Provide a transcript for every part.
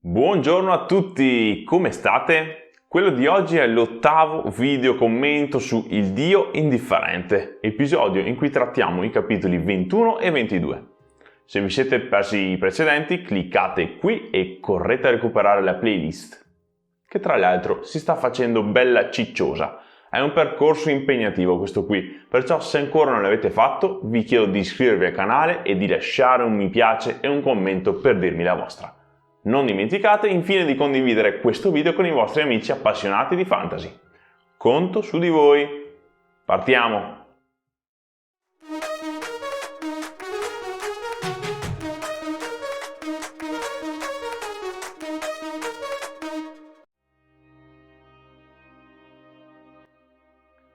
Buongiorno a tutti, come state? Quello di oggi è l'8º video commento su Il Dio Indifferente, episodio in cui trattiamo i capitoli 21 e 22. Se vi siete persi i precedenti, cliccate qui e correte a recuperare la playlist, che tra l'altro si sta facendo bella cicciosa. È un percorso impegnativo questo qui, perciò se ancora non l'avete fatto, vi chiedo di iscrivervi al canale e di lasciare un mi piace e un commento per dirmi la vostra. Non dimenticate infine di condividere questo video con i vostri amici appassionati di fantasy. Conto su di voi. Partiamo!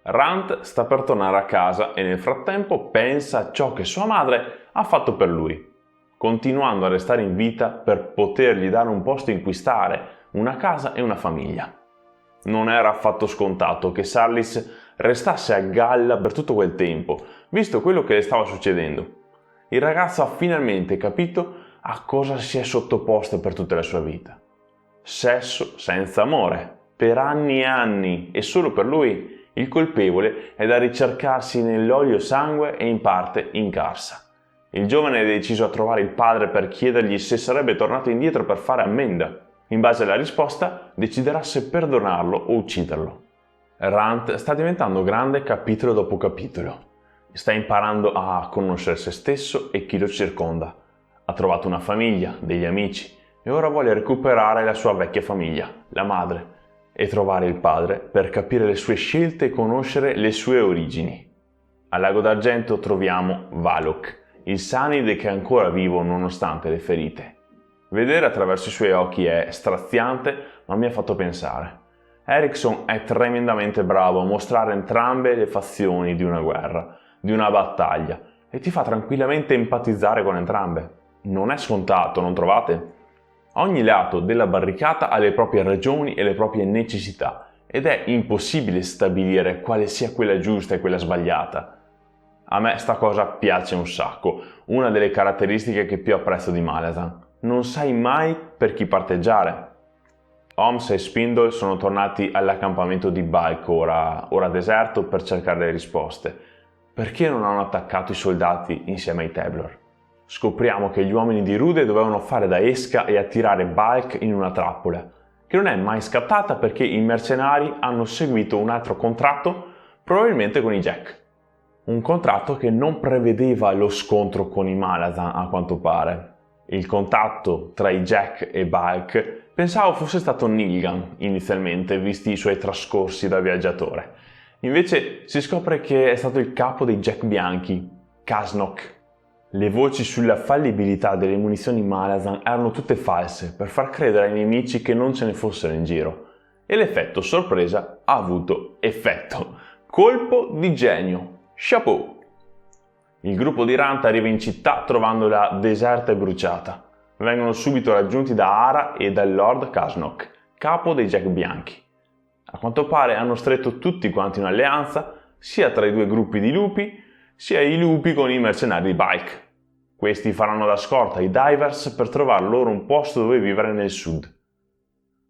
Rand sta per tornare a casa e nel frattempo pensa a ciò che sua madre ha fatto per lui, continuando a restare in vita per potergli dare un posto in cui stare, una casa e una famiglia. Non era affatto scontato che Sarlis restasse a galla per tutto quel tempo, visto quello che le stava succedendo. Il ragazzo ha finalmente capito a cosa si è sottoposto per tutta la sua vita. Sesso senza amore, per anni e anni, e solo per lui il colpevole è da ricercarsi nell'olio sangue e in parte in carsa. Il giovane è deciso a trovare il padre per chiedergli se sarebbe tornato indietro per fare ammenda. In base alla risposta, deciderà se perdonarlo o ucciderlo. Rand sta diventando grande capitolo dopo capitolo. Sta imparando a conoscere se stesso e chi lo circonda. Ha trovato una famiglia, degli amici, e ora vuole recuperare la sua vecchia famiglia, la madre, e trovare il padre per capire le sue scelte e conoscere le sue origini. Al Lago d'Argento troviamo Valok, il Sanide che è ancora vivo nonostante le ferite. Vedere attraverso i suoi occhi è straziante, ma mi ha fatto pensare. Erikson è tremendamente bravo a mostrare entrambe le fazioni di una guerra, di una battaglia, e ti fa tranquillamente empatizzare con entrambe. Non è scontato, non trovate? Ogni lato della barricata ha le proprie ragioni e le proprie necessità, ed è impossibile stabilire quale sia quella giusta e quella sbagliata. A me sta cosa piace un sacco, una delle caratteristiche che più apprezzo di Malazan. Non sai mai per chi parteggiare. Holmes e Spindle sono tornati all'accampamento di Balk, ora deserto, per cercare le risposte. Perché non hanno attaccato i soldati insieme ai Tablor? Scopriamo che gli uomini di Rude dovevano fare da esca e attirare Balk in una trappola, che non è mai scattata perché i mercenari hanno seguito un altro contratto, probabilmente con i Jack. Un contratto che non prevedeva lo scontro con i Malazan, a quanto pare. Il contatto tra i Jack e Balk pensavo fosse stato Nilgan inizialmente, visti i suoi trascorsi da viaggiatore. Invece si scopre che è stato il capo dei Jack bianchi, Kasnok. Le voci sulla fallibilità delle munizioni Malazan erano tutte false per far credere ai nemici che non ce ne fossero in giro. E l'effetto sorpresa ha avuto effetto. Colpo di genio. Chapeau! Il gruppo di Rand arriva in città trovandola deserta e bruciata. Vengono subito raggiunti da Ara e dal Lord Kasnok, capo dei Jack bianchi. A quanto pare hanno stretto tutti quanti un'alleanza, sia tra i due gruppi di lupi, sia i lupi con i mercenari di Balk. Questi faranno da scorta ai Divers per trovare loro un posto dove vivere nel sud.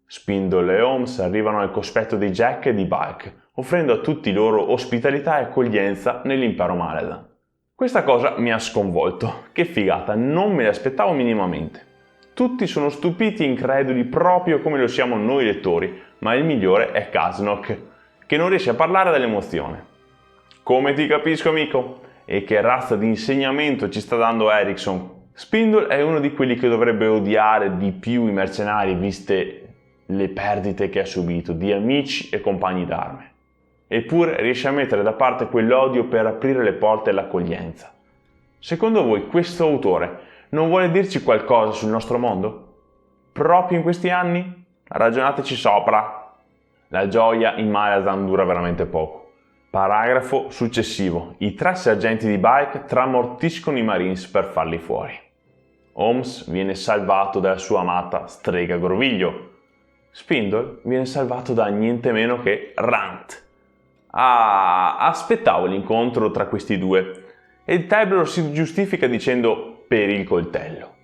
Spindle e Holmes arrivano al cospetto dei Jack e di Balk, offrendo a tutti loro ospitalità e accoglienza nell'impero Malazan. Questa cosa mi ha sconvolto, che figata, non me l'aspettavo minimamente. Tutti sono stupiti e increduli proprio come lo siamo noi lettori, ma il migliore è Kasnok, che non riesce a parlare dall'emozione. Come ti capisco, amico? E che razza di insegnamento ci sta dando Erikson? Spindle è uno di quelli che dovrebbe odiare di più i mercenari, viste le perdite che ha subito di amici e compagni d'arme. Eppure riesce a mettere da parte quell'odio per aprire le porte all'accoglienza. Secondo voi questo autore non vuole dirci qualcosa sul nostro mondo? Proprio in questi anni? Ragionateci sopra. La gioia in Malazan dura veramente poco. Paragrafo successivo. I 3 sergenti di Balk tramortiscono i Marines per farli fuori. Holmes viene salvato dalla sua amata strega Groviglio. Spindle viene salvato da niente meno che Rand. Aspettavo l'incontro tra questi due e il Tablor si giustifica dicendo per il coltello.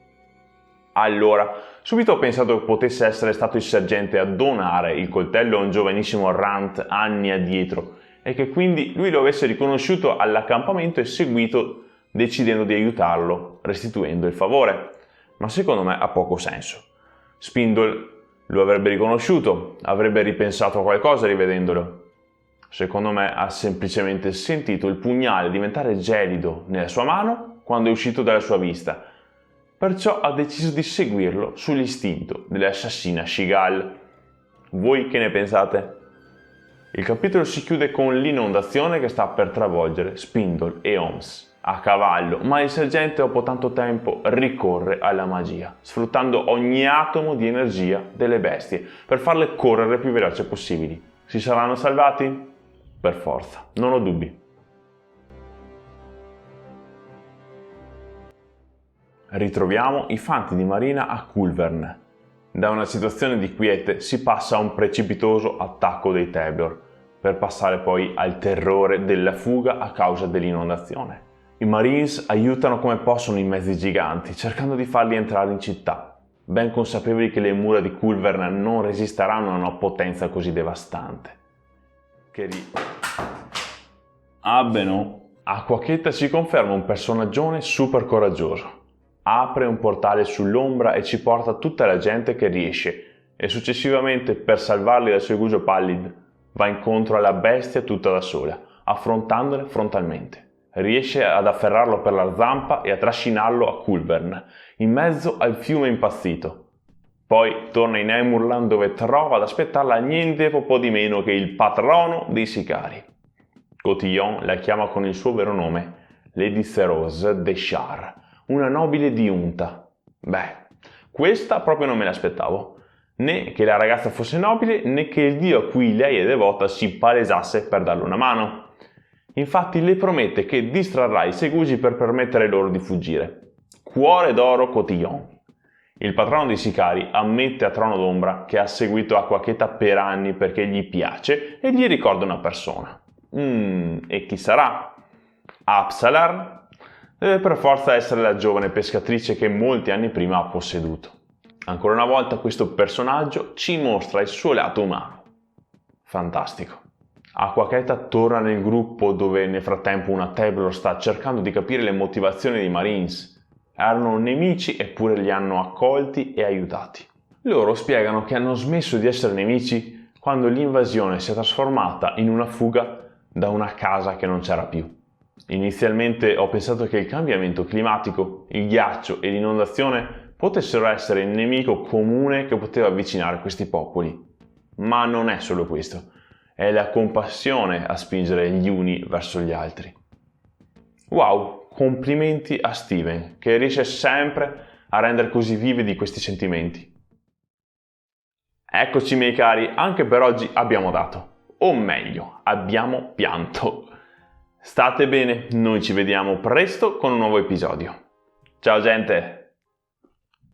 Allora, subito ho pensato che potesse essere stato il sergente a donare il coltello a un giovanissimo Rant anni addietro e che quindi lui lo avesse riconosciuto all'accampamento e seguito decidendo di aiutarlo, restituendo il favore. Ma secondo me ha poco senso. Spindle lo avrebbe riconosciuto, avrebbe ripensato a qualcosa rivedendolo. Secondo me ha semplicemente sentito il pugnale diventare gelido nella sua mano quando è uscito dalla sua vista. Perciò ha deciso di seguirlo sull'istinto dell'assassina Shigal. Voi che ne pensate? Il capitolo si chiude con l'inondazione che sta per travolgere Spindle e Holmes a cavallo, ma il sergente dopo tanto tempo ricorre alla magia, sfruttando ogni atomo di energia delle bestie per farle correre il più veloce possibili. Si saranno salvati? Per forza, non ho dubbi. Ritroviamo i fanti di marina a Culvern. Da una situazione di quiete si passa a un precipitoso attacco dei Tabor, per passare poi al terrore della fuga a causa dell'inondazione. I Marines aiutano come possono i mezzi giganti, cercando di farli entrare in città, ben consapevoli che le mura di Culvern non resisteranno a una potenza così devastante. Acquachetta si conferma un personaggione super coraggioso. Apre un portale sull'ombra e ci porta tutta la gente che riesce e successivamente, per salvarli dal suo gugio Pallid, va incontro alla bestia tutta da sola, affrontandole frontalmente. Riesce ad afferrarlo per la zampa e a trascinarlo a Culvern, in mezzo al fiume impazzito. Poi torna in Emurland dove trova ad aspettarla niente po' di meno che il patrono dei sicari. Cotillon la chiama con il suo vero nome, Lady Therose de Char, una nobile di Unta. Questa proprio non me l'aspettavo. Né che la ragazza fosse nobile, né che il dio a cui lei è devota si palesasse per darle una mano. Infatti le promette che distrarrà i segugi per permettere loro di fuggire. Cuore d'oro Cotillon. Il patrono dei sicari ammette a Trono d'Ombra che ha seguito Acquachetta per anni perché gli piace e gli ricorda una persona. E chi sarà? Apsalar? Deve per forza essere la giovane pescatrice che molti anni prima ha posseduto. Ancora una volta questo personaggio ci mostra il suo lato umano. Fantastico. Acquachetta torna nel gruppo dove nel frattempo una Tabor sta cercando di capire le motivazioni dei Marines. Erano nemici eppure li hanno accolti e aiutati. Loro spiegano che hanno smesso di essere nemici quando l'invasione si è trasformata in una fuga da una casa che non c'era più. Inizialmente ho pensato che il cambiamento climatico, il ghiaccio e l'inondazione potessero essere il nemico comune che poteva avvicinare questi popoli. Ma non è solo questo. È la compassione a spingere gli uni verso gli altri. Wow, complimenti a Steven, che riesce sempre a rendere così vividi questi sentimenti. Eccoci miei cari, anche per oggi abbiamo dato, o meglio, abbiamo pianto. State bene, noi ci vediamo presto con un nuovo episodio. Ciao gente!